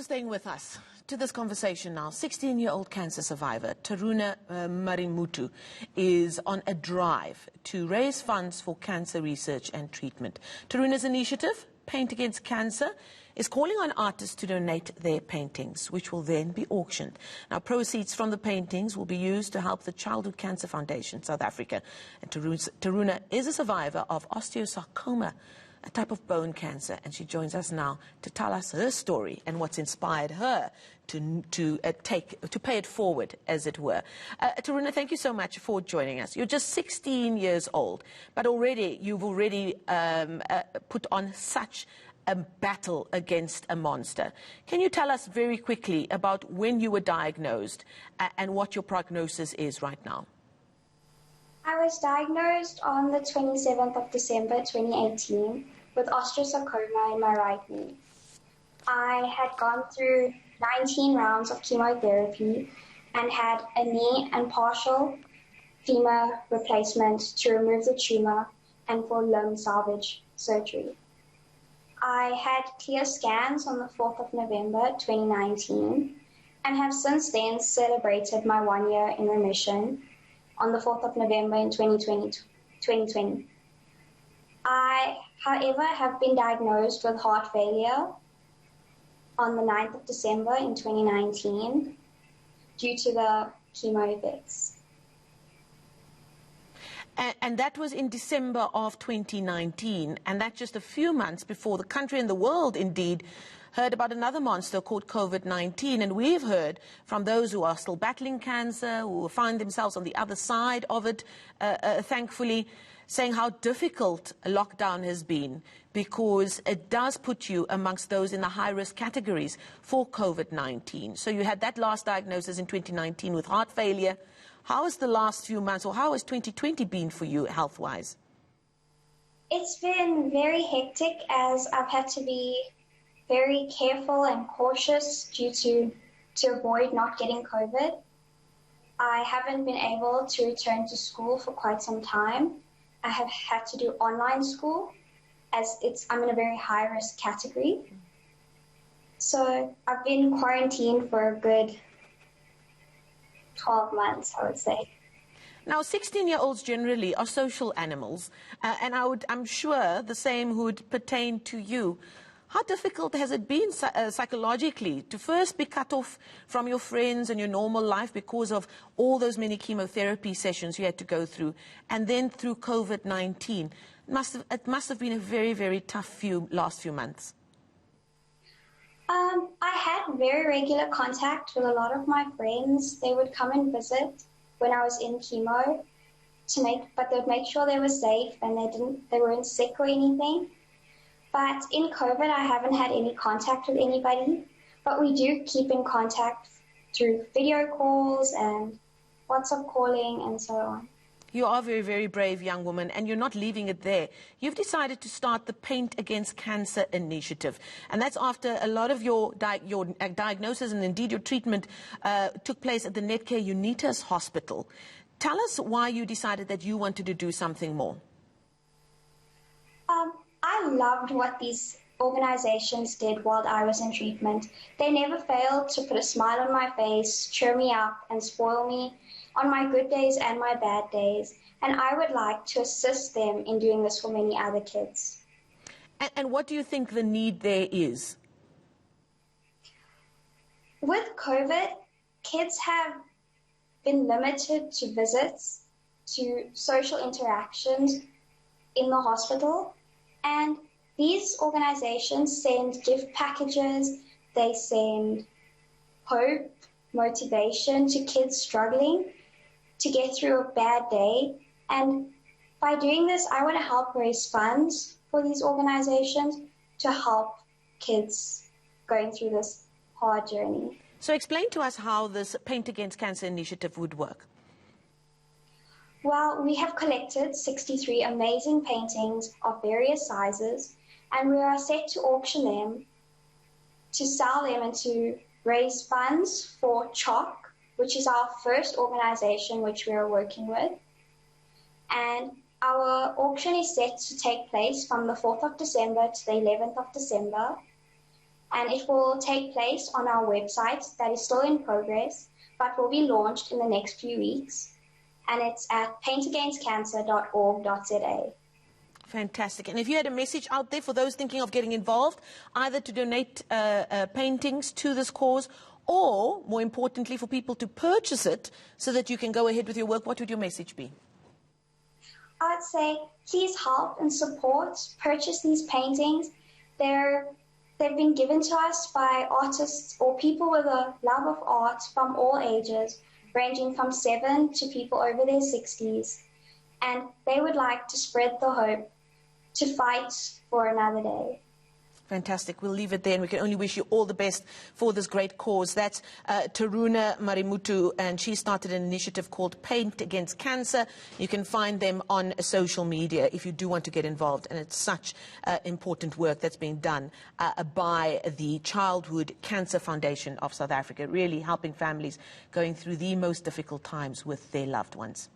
Staying with us to this conversation now, 16-year-old cancer survivor Tharuna Marimutu is on a drive to raise funds for cancer research and treatment. Taruna's initiative, Paint Against Cancer, is calling on artists to donate their paintings, which will then be auctioned. Now, proceeds from the paintings will be used to help the Childhood Cancer Foundation, South Africa. And Tharuna is a survivor of osteosarcoma, a type of bone cancer, and she joins us now to tell us her story and what's inspired her to pay it forward, as it were. Tharuna, thank you so much for joining us. You're just 16 years old, but you've already put on such a battle against a monster. Can you tell us very quickly about when you were diagnosed and what your prognosis is right now? I was diagnosed on the 27th of December 2018 with osteosarcoma in my right knee. I had gone through 19 rounds of chemotherapy and had a knee and partial femur replacement to remove the tumor and for limb salvage surgery. I had clear scans on the 4th of November 2019 and have since then celebrated my 1 year in remission on the 4th of November in 2020. I, however, have been diagnosed with heart failure on the 9th of December in 2019 due to the chemo effects. And that was in December of 2019, and that's just a few months before the country and the world, indeed, heard about another monster called COVID-19. And we've heard from those who are still battling cancer, who find themselves on the other side of it, thankfully, saying how difficult a lockdown has been, because it does put you amongst those in the high-risk categories for COVID-19. So you had that last diagnosis in 2019 with heart failure. How has the last few months, or how has 2020 been for you health-wise? It's been very hectic, as I've had to be very careful and cautious to avoid not getting COVID. I haven't been able to return to school for quite some time. I have had to do online school, as I'm in a very high-risk category. So I've been quarantined for a good 12 months, I would say. Now, 16-year-olds generally are social animals, and I'm sure the same would pertain to you. How difficult has it been psychologically to first be cut off from your friends and your normal life because of all those many chemotherapy sessions you had to go through, and then through COVID-19? It must have been a very, very tough last few months. I had very regular contact with a lot of my friends. They would come and visit when I was in chemo, but they'd make sure they were safe and they weren't sick or anything. But in COVID, I haven't had any contact with anybody, but we do keep in contact through video calls and WhatsApp calling and so on. You are a very, very brave young woman, and you're not leaving it there. You've decided to start the Paint Against Cancer initiative, and that's after a lot of your diagnosis and indeed your treatment took place at the Netcare Unitas Hospital. Tell us why you decided that you wanted to do something more. I loved what these organizations did while I was in treatment. They never failed to put a smile on my face, cheer me up, and spoil me on my good days and my bad days. And I would like to assist them in doing this for many other kids. And what do you think the need there is? With COVID, kids have been limited to visits, to social interactions in the hospital. And these organizations send gift packages, they send hope, motivation to kids struggling to get through a bad day. And by doing this, I want to help raise funds for these organizations to help kids going through this hard journey. So explain to us how this Paint Against Cancer initiative would work. Well, we have collected 63 amazing paintings of various sizes, and we are set to auction them, to sell them, and to raise funds for CHOC, which is our first organization which we are working with. And our auction is set to take place from the 4th of December to the 11th of December. and it will take place on our website that is still in progress, but will be launched in the next few weeks. And it's at paintagainstcancer.org.za. Fantastic. And if you had a message out there for those thinking of getting involved, either to donate paintings to this cause, or, more importantly, for people to purchase it so that you can go ahead with your work, what would your message be? I'd say please help and support, purchase these paintings. They've been given to us by artists or people with a love of art from all ages, ranging from 7 to people over their 60s. And they would like to spread the hope to fight for another day. Fantastic. We'll leave it there, and we can only wish you all the best for this great cause. That's Tharuna Marimutu, and she started an initiative called Paint Against Cancer. You can find them on social media if you do want to get involved, and it's such important work that's being done by the Childhood Cancer Foundation of South Africa, really helping families going through the most difficult times with their loved ones.